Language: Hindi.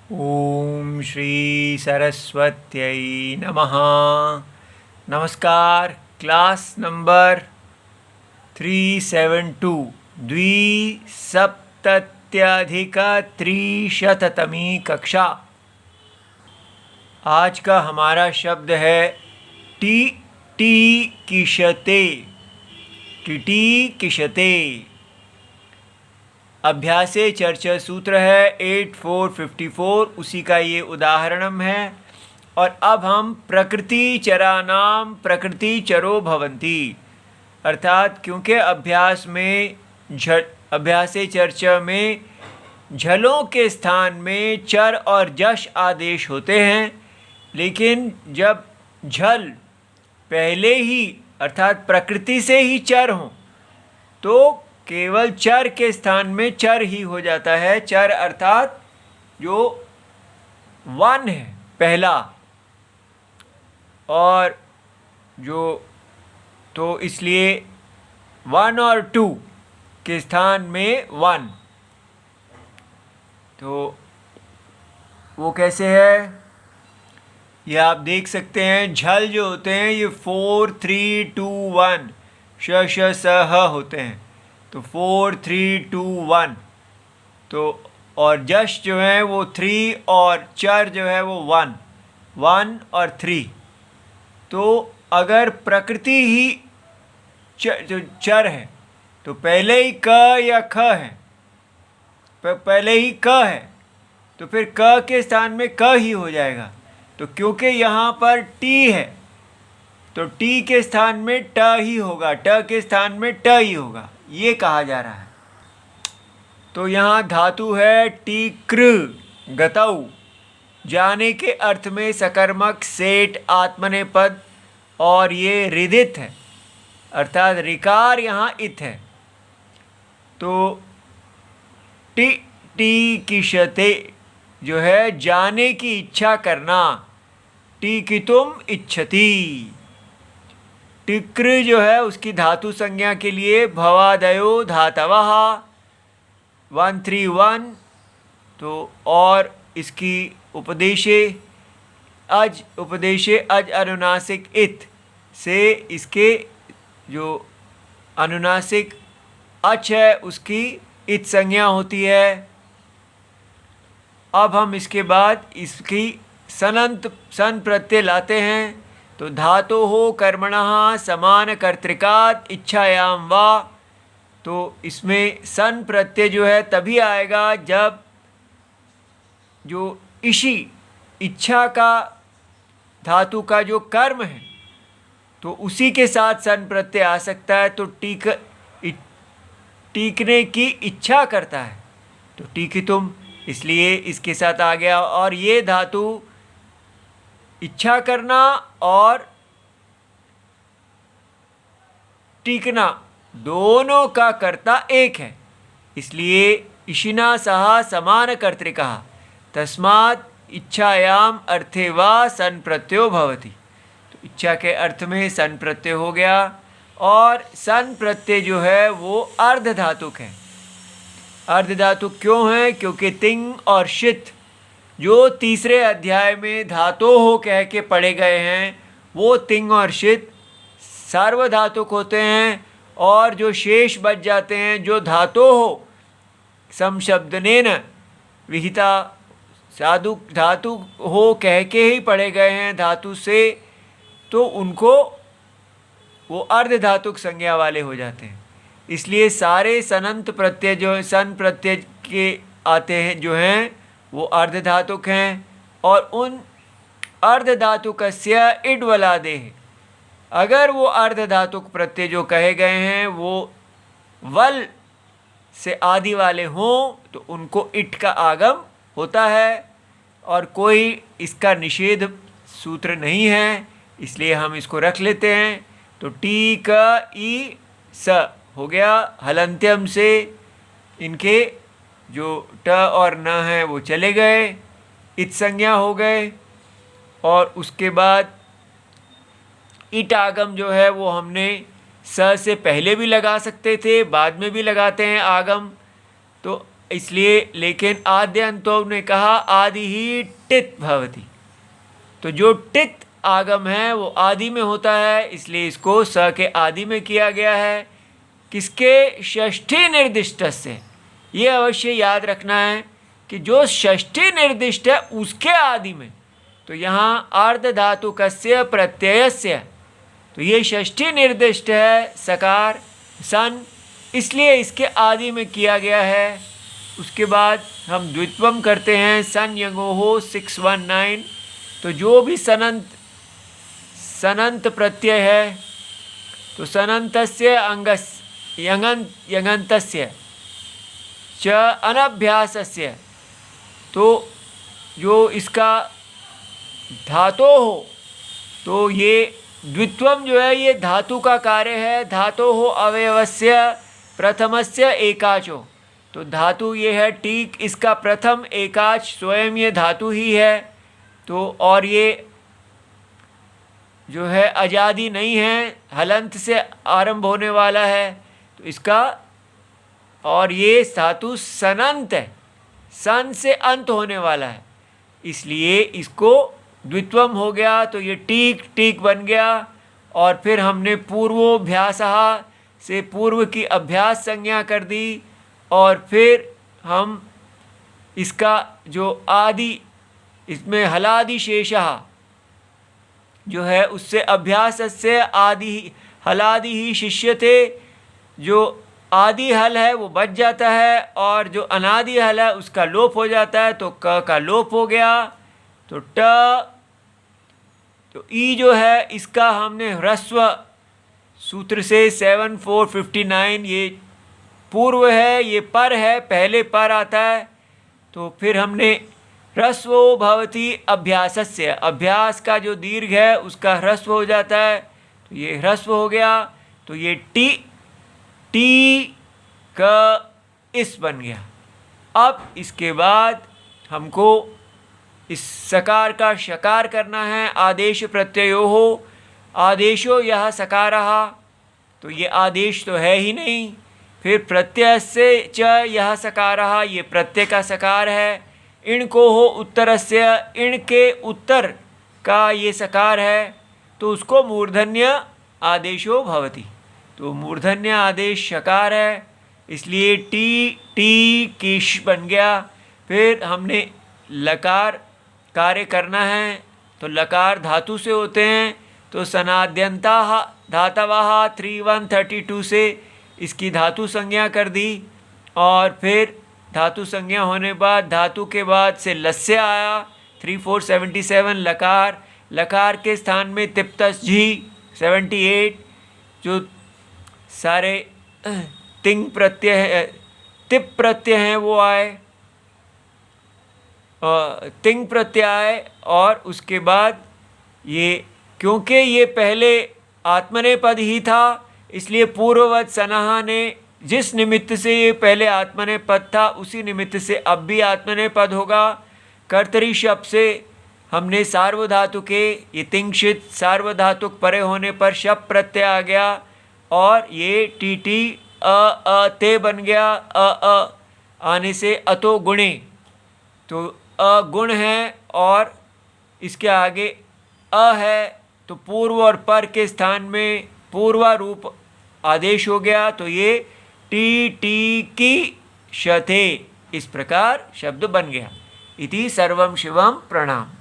ओम श्री सरस्वत्यै नमः। नमस्कार। क्लास नंबर 372 द्विसप्तत्यधिकत्रिशततमी कक्षा। आज का हमारा शब्द है टी टी किशते। टिटी किशते। अभ्यासे चर्चा सूत्र है 8454, उसी का ये उदाहरणम है। और अब हम प्रकृति चरानाम प्रकृति चरो भवन्ति, अर्थात क्योंकि अभ्यासे चर्चा में झलों के स्थान में चर और जश आदेश होते हैं, लेकिन जब झल पहले ही अर्थात प्रकृति से ही चर हों तो केवल चर के स्थान में चर ही हो जाता है। चर अर्थात जो वन है पहला, और जो तो इसलिए वन और टू के स्थान में वन। तो वो कैसे है ये आप देख सकते हैं। झल जो होते हैं ये 4 3 2 1 श श स ह होते हैं, तो 4 3 2 1। तो और जश जो है वो 3 और चर जो है वो 1 1 और 3। तो अगर प्रकृति ही जो चर है तो पहले ही क या ख है, पहले ही क है तो फिर क के स्थान में क ही हो जाएगा। तो क्योंकि यहाँ पर टी है तो टी के स्थान में ट ही होगा, ट के स्थान में ट ही होगा, ये कहा जा रहा है। तो यहाँ धातु है टीकृ गतौ, जाने के अर्थ में सकर्मक सेठ आत्मनेपद, और ये रिदित है अर्थात रिकार यहाँ इत है। तो टी टी किशते जो है जाने की इच्छा करना, टीकितुम इच्छति। टिक्र जो है उसकी धातु संज्ञा के लिए भवादयो धातवः 131। तो और इसकी उपदेशे अज अनुनासिक इत से इसके जो अनुनासिक अच है उसकी इत संज्ञा होती है। अब हम इसके बाद इसकी सनंत सन प्रत्यय लाते हैं। तो धातो हो कर्मणः समान कर्तृकात् इच्छायाम वा, तो इसमें सन प्रत्यय जो है तभी आएगा जब जो इशी इच्छा का धातु का जो कर्म है तो उसी के साथ सन प्रत्यय आ सकता है। तो टीकने की इच्छा करता है तो टीकितुम, इसलिए इसके साथ आ गया। और ये धातु इच्छा करना और टीकना दोनों का कर्ता एक है, इसलिए इशिना सह समान कर्तृकः तस्मात् इच्छायाम अर्थे वा सन प्रत्ययो भवति। तो इच्छा के अर्थ में सन प्रत्यय हो गया। और सन प्रत्यय जो है वो अर्ध धातुक है। अर्ध धातुक क्यों है? क्योंकि तिंग और शित जो तीसरे अध्याय में धातो हो कह के पढ़े गए हैं वो तिंग और शित सार्वधातुक होते हैं, और जो शेष बच जाते हैं जो धातो हो समशब्दनेन विहिता साधु धातु हो कह के ही पढ़े गए हैं धातु से, तो उनको वो अर्ध धातुक संज्ञा वाले हो जाते हैं। इसलिए सारे सनंत प्रत्यय जो सन प्रत्यय के आते हैं जो हैं वो अर्ध धातुक हैं। और उन अर्ध धातुकस्य इड्वलादेः, अगर वो अर्ध धातुक प्रत्यय जो कहे गए हैं वो वल से आदि वाले हों तो उनको इट का आगम होता है, और कोई इसका निषेध सूत्र नहीं है, इसलिए हम इसको रख लेते हैं। तो टी क ई स हो गया, हलंत्यम से इनके जो ट और न है वो चले गए, इत संज्ञा हो गए। और उसके बाद इट आगम जो है वो हमने स से पहले भी लगा सकते थे, बाद में भी लगाते हैं आगम। तो इसलिए, लेकिन आद्यंतो ने कहा आदि ही टित भवति, तो जो टित आगम है वो आदि में होता है, इसलिए इसको स के आदि में किया गया है। किसके? षष्ठी निर्दिष्ट से। ये अवश्य याद रखना है कि जो षष्ठी निर्दिष्ट है उसके आदि में, तो यहाँ अर्ध धातुकस्य प्रत्ययस्य, तो ये षष्ठी निर्दिष्ट है सकार सन, इसलिए इसके आदि में किया गया है। उसके बाद हम द्वित्वम करते हैं, सन यंगोहो 619, तो जो भी सनंत प्रत्यय है, तो सनंतस्य अंगस यंगंतस्य च अनभ्यासस्य, तो जो इसका धातो हो, तो ये द्वित्वम जो है ये धातु का कार्य है। धातो हो अवयवस्य प्रथमस्य एकाचो, तो धातु ये है टीक, इसका प्रथम एकाच स्वयं ये धातु ही है। तो और ये जो है अजादि नहीं है, हलंत से आरंभ होने वाला है, तो इसका, और ये धातु सनंत है, सन से अंत होने वाला है, इसलिए इसको द्वित्वम हो गया। तो ये टीक टीक बन गया। और फिर हमने पूर्वोभ्यासः से पूर्व की अभ्यास संज्ञा कर दी, और फिर हम इसका जो आदि, इसमें हलादि शेषः जो है उससे अभ्यास से आदि हलादि ही शिष्य थे, जो आदि हल है वो बच जाता है, और जो अनादि हल है उसका लोप हो जाता है, तो क का लोप हो गया। तो ट, तो ई जो है इसका हमने ह्रस्व सूत्र से 7459, ये पूर्व है, ये पर है, पहले पर आता है, तो फिर हमने ह्रस्वो भवति अभ्यासस्य, अभ्यास का जो दीर्घ है उसका ह्रस्व हो जाता है, तो ये ह्रस्व हो गया। तो ये टी क इस बन गया। अब इसके बाद हमको इस सकार का शकार करना है। आदेश प्रत्ययो हो, आदेशो यह सकारः, तो ये आदेश तो है ही नहीं। फिर प्रत्यय से च यह सकारः, ये प्रत्यय का सकार है। इण को हो उत्तरस्य, इण के उत्तर का ये सकार है, तो उसको मूर्धन्य आदेशो भवति, तो मूर्धन्य आदेश शकार है, इसलिए टी किश बन गया। फिर हमने लकार कार्य करना है, तो लकार धातु से होते हैं, तो सनाद्यंता धातवः 3132 से इसकी धातु संज्ञा कर दी। और फिर धातु संज्ञा होने बाद धातु के बाद से लस्य आया 3477 लकार, लकार के स्थान में तिप्तस झी 78, जो सारे तिंग प्रत्यय है, तिप प्रत्यय हैं वो आए, तिंग प्रत्यय आए। और उसके बाद ये, क्योंकि ये पहले आत्मनेपद ही था, इसलिए पूर्ववत सनहा ने जिस निमित्त से ये पहले आत्मनेपद था उसी निमित्त से अब भी आत्मनेपद होगा। कर्तरी शब्द से हमने सार्वधातु के, ये तिंक्षित सार्वधातुक परे होने पर शप प्रत्यय आ गया, और ये टी ते बन गया। आने से अतो गुणे, तो अगुण है और इसके आगे अ है, तो पूर्व और पर के स्थान में पूर्वारूप आदेश हो गया, तो ये टी की शते, इस प्रकार शब्द बन गया। इति सर्वं शिवं प्रणाम।